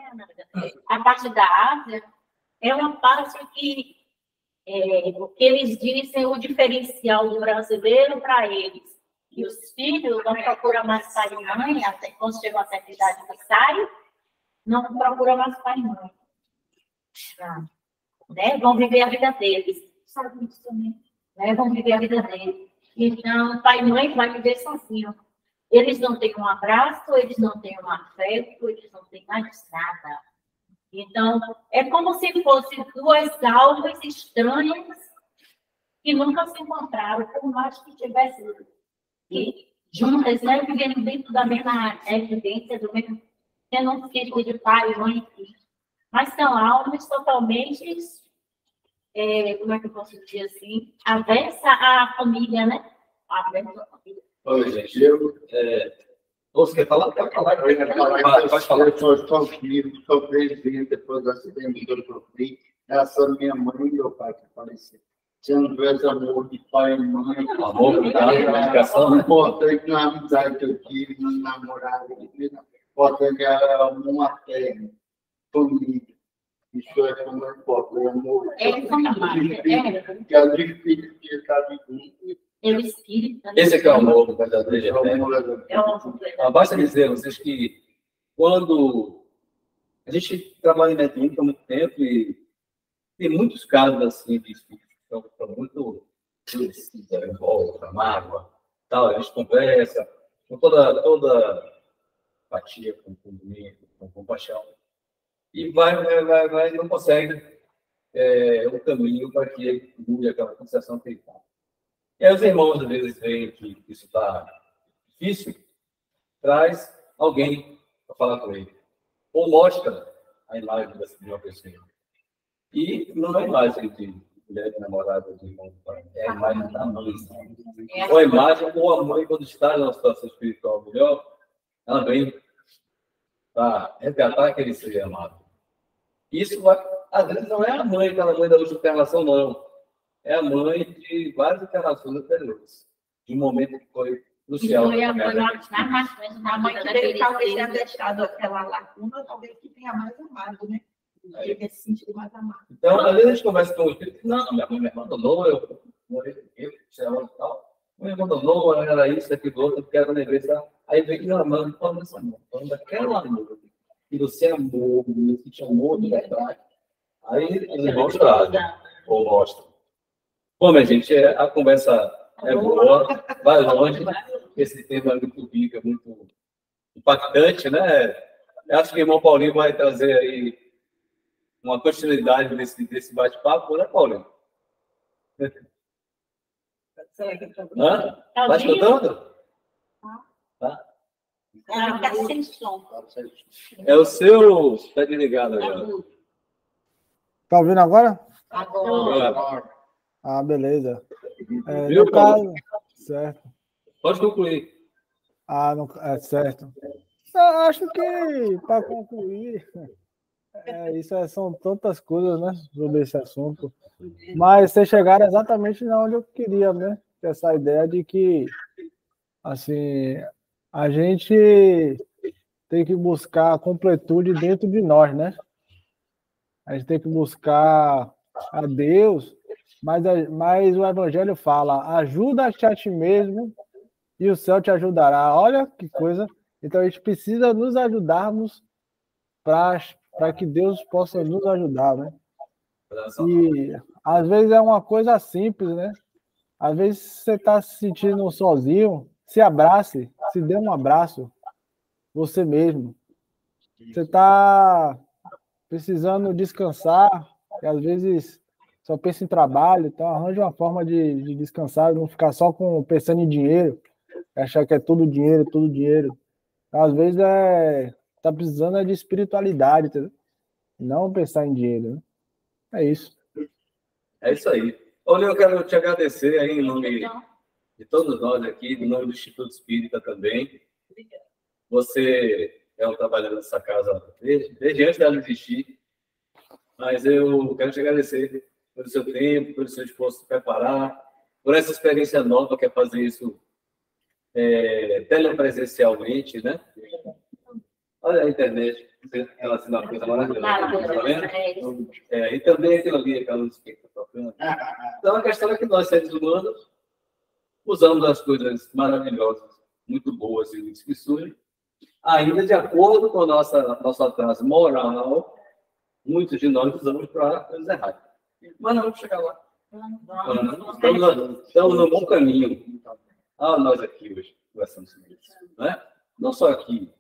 a parte da Ásia é uma parte que o que eles dizem o diferencial do brasileiro para eles. E os filhos não procuram mais pai e mãe, até quando chegam a certa idade que saem, não procuram mais pai e mãe. Né? Vão viver a vida deles. Sabe isso também? Né? Vão viver a vida deles. Então, pai e mãe vai viver sozinho. Eles não têm um abraço, eles não têm um afeto, eles não têm mais nada. Então, é como se fossem duas almas estranhas que nunca se encontraram, por mais que tivessem juntas, né, vivendo dentro da mesma evidência, do mesmo, tendo um filho de pai, mãe e filho. Mas são almas totalmente, como é que eu posso dizer assim, avessa à família, né? Avessa à família. Oi, gente, você quer falar? Pode falar. Pode falar. Eu sou filho, sou presidente depois do acidente que eu sofri. Essa minha mãe e meu pai que faleceram. Se não tivesse amor de pai e mãe, amor, dedicação, né? Importante na amizade que eu tive, na namorada, importante é uma terra, família. Isso é como importante, amor. Que a difícil de estar junto. É o espírito. Esse aqui é o amor verdadeiro. Basta dizer a vocês que quando a gente trabalha em mediúnica há muito tempo e tem muitos casos assim de espíritos que estão muito revolta, mágoa, tal, a gente conversa com toda empatia, com compaixão e vai não consegue o caminho para que ele mude aquela sensação que ele está. E aí os irmãos, às vezes, veem que isso está difícil, traz alguém para falar com ele. Ou mostra a imagem de uma pessoa. E não é a imagem de mulher, de namorada, de irmão, é a imagem da mãe. Ou a imagem, ou a mãe, quando está numa situação espiritual melhor, ela vem para resgatar aquele ser amado. Isso, às vezes, não é a mãe, aquela mãe da última encarnação, não. É a mãe de várias encarnações anteriores. De um momento que foi crucial. Foi a mãe na A mãe que dele talvez tenha deixado aquela lacuna, talvez que tenha mais amado, né? Ele tenha se sentido mais amado. Então, às vezes a gente conversa com o espírito, não, minha mãe me abandonou, eu morri eu, sei tal. Me abandonou, era isso, aquilo, outro, quero lembrar isso. Aí vem que não, mas não fala dessa mão, falando daquela amor. E você amou, você te amou de verdade. Aí eles mostram, ou mostram. Bom, minha gente, a conversa é boa, vai longe. Esse tema é muito rico, é muito impactante, né? Eu acho que o irmão Paulinho vai trazer aí uma continuidade desse bate-papo, né, Paulinho? Hã? Tá escutando? Tá? Tá sem som. É o seu. Está desligado agora. Tá ouvindo agora? Agora. Ah, beleza. Viu, No caso, certo. Pode concluir. Ah, não, é certo. Eu acho que, para concluir, são tantas coisas, né, sobre esse assunto. Mas vocês chegaram exatamente na onde eu queria, né? Essa ideia de que, assim, a gente tem que buscar a completude dentro de nós, né? A gente tem que buscar a Deus, mas o Evangelho fala, ajuda-te a ti mesmo e o céu te ajudará. Olha que coisa. Então a gente precisa nos ajudarmos para que Deus possa nos ajudar, né? E às vezes é uma coisa simples, né? Às vezes você está se sentindo sozinho, se abrace, se dê um abraço, você mesmo. Você está precisando descansar, e às vezes só pensa em trabalho, então arranja uma forma de descansar, não ficar só pensando em dinheiro, achar que é tudo dinheiro, tudo dinheiro. Então, às vezes tá precisando de espiritualidade, entendeu? Não pensar em dinheiro, né? É isso. É isso aí. Olha, eu quero te agradecer aí em nome de todos nós aqui, em nome do Instituto Espírita também. Você é um trabalhador dessa casa desde antes dela existir, mas eu quero te agradecer pelo seu tempo, pelo seu esforço de preparar, por essa experiência nova que é fazer isso telepresencialmente, né? Olha a internet, ela assim uma coisa maravilhosa, tá vendo? E também aquilo ali, aquela luz que está tocando. Então, a questão é que nós, seres humanos, usamos as coisas maravilhosas, muito boas e que surgem, ainda de acordo com a nosso atraso moral, muitos de nós usamos para coisas erradas. Mas não vamos chegar lá. Estamos no bom caminho. Nós aqui hoje, conversamos sobre isso. Né? Não só aqui,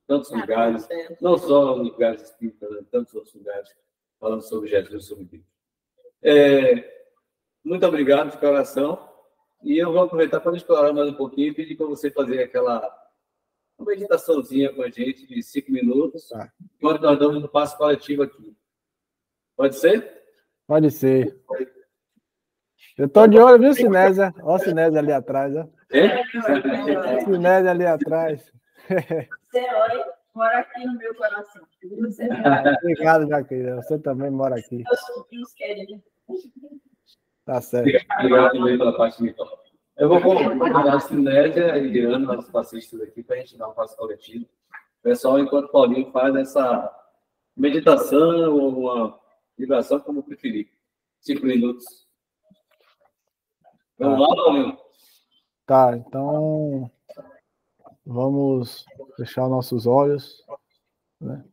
tantos lugares, não só em lugares espíritas, em tantos outros lugares, falando sobre Jesus, sobre Deus. Muito obrigado de coração. E eu vou aproveitar para explorar mais um pouquinho e pedir para você fazer aquela meditaçãozinha com a gente de 5 minutos, enquanto nós damos um passo coletivo aqui. Pode ser? Pode ser. Eu estou de olho, viu, Sinésia? Olha o Sinésia ali atrás, ó. Sinésia ali atrás. Você mora aqui no meu coração. Obrigado, Jaqueline. Você também mora aqui. Meus sobrinhos querem. Tá certo. Obrigado também pela parte de então. Eu vou convidar a Sinésia e Diana, nossos passistas aqui, para a gente dar um passo coletivo. Pessoal, enquanto o Paulinho faz essa meditação ou uma vibração, como preferir. 5 minutos. Vamos lá, Paulinho? Tá, então vamos fechar nossos olhos, né?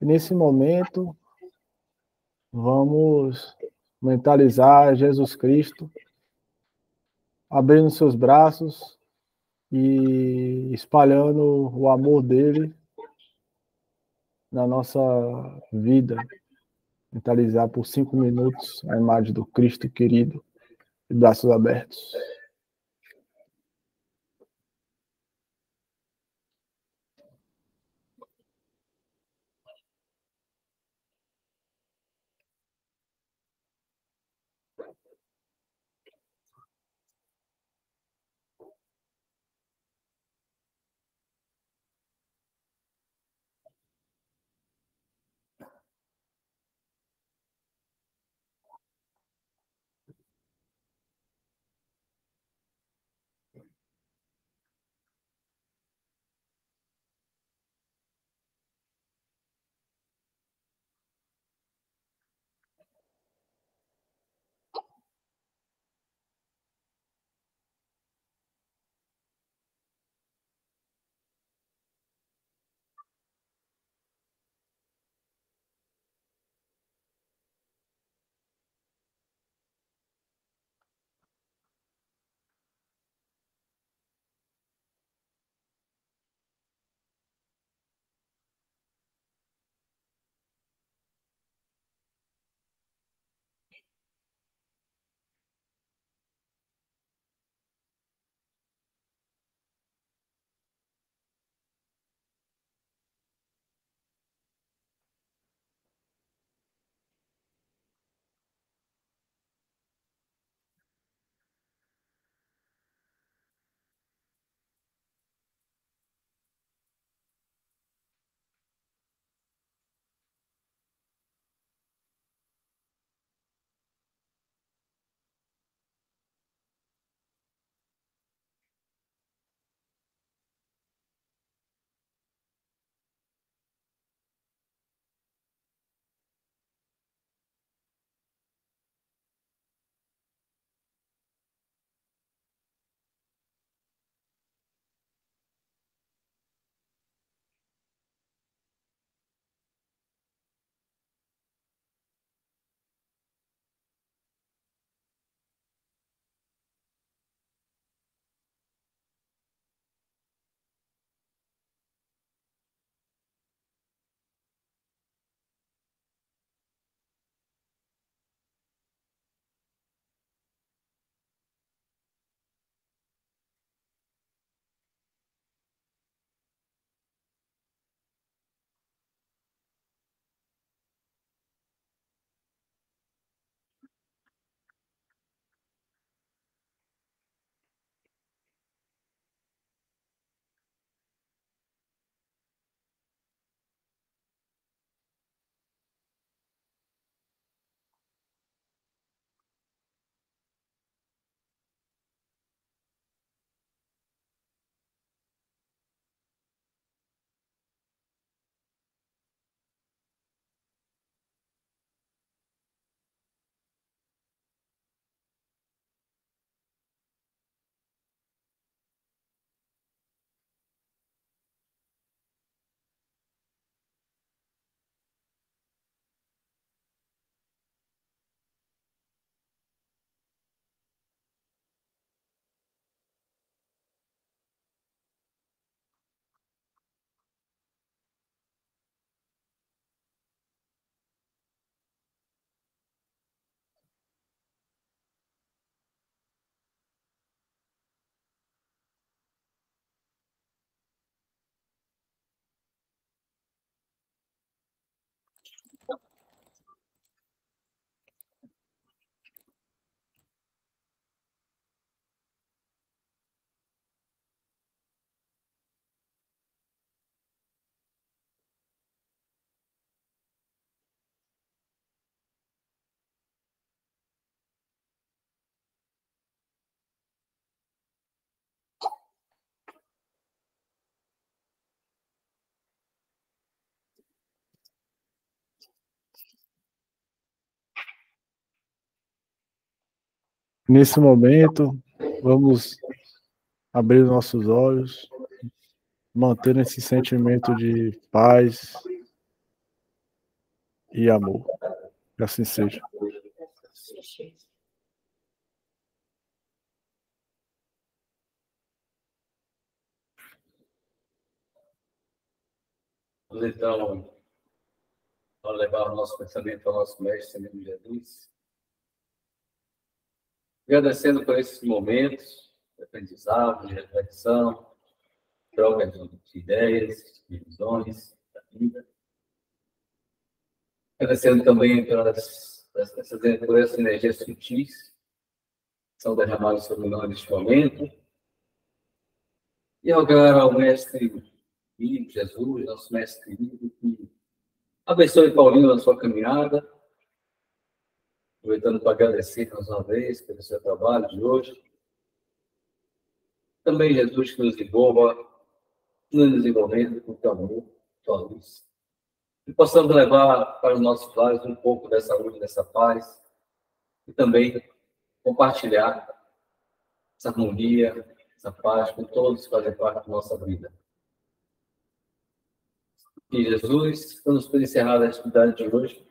E nesse momento vamos mentalizar Jesus Cristo, abrindo seus braços e espalhando o amor dele na nossa vida. Mentalizar por 5 minutos a imagem do Cristo querido, de braços abertos. Nesse momento, vamos abrir nossos olhos, mantendo esse sentimento de paz e amor. Que assim seja. Vamos então levar o nosso pensamento ao nosso Mestre Senhor Jesus, agradecendo por esses momentos de aprendizado, de reflexão, troca de ideias, de visões da vida. Agradecendo também por essas energias sutis que são derramadas sobre nós neste momento. E rogar ao Mestre vivo, Jesus, nosso Mestre vivo, que abençoe Paulinho na sua caminhada, aproveitando para agradecer mais uma vez pelo seu trabalho de hoje. Também, Jesus, que nos envolva no desenvolvimento com teu amor, tua luz. E possamos levar para os nossos lares um pouco dessa luz, dessa paz, e também compartilhar essa harmonia, essa paz com todos que fazem parte da nossa vida. E Jesus, vamos por encerrar a atividade de hoje,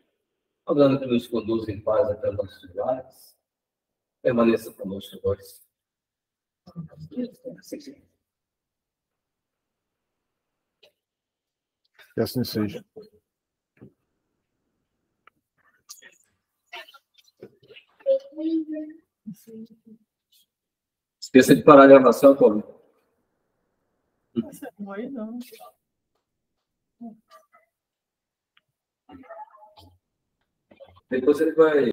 rogando que nos conduza em paz até os nossos lares. Permaneça conosco hoje. Que assim seja. Esqueça de parar a gravação, Paulo. Não. Depois ele vai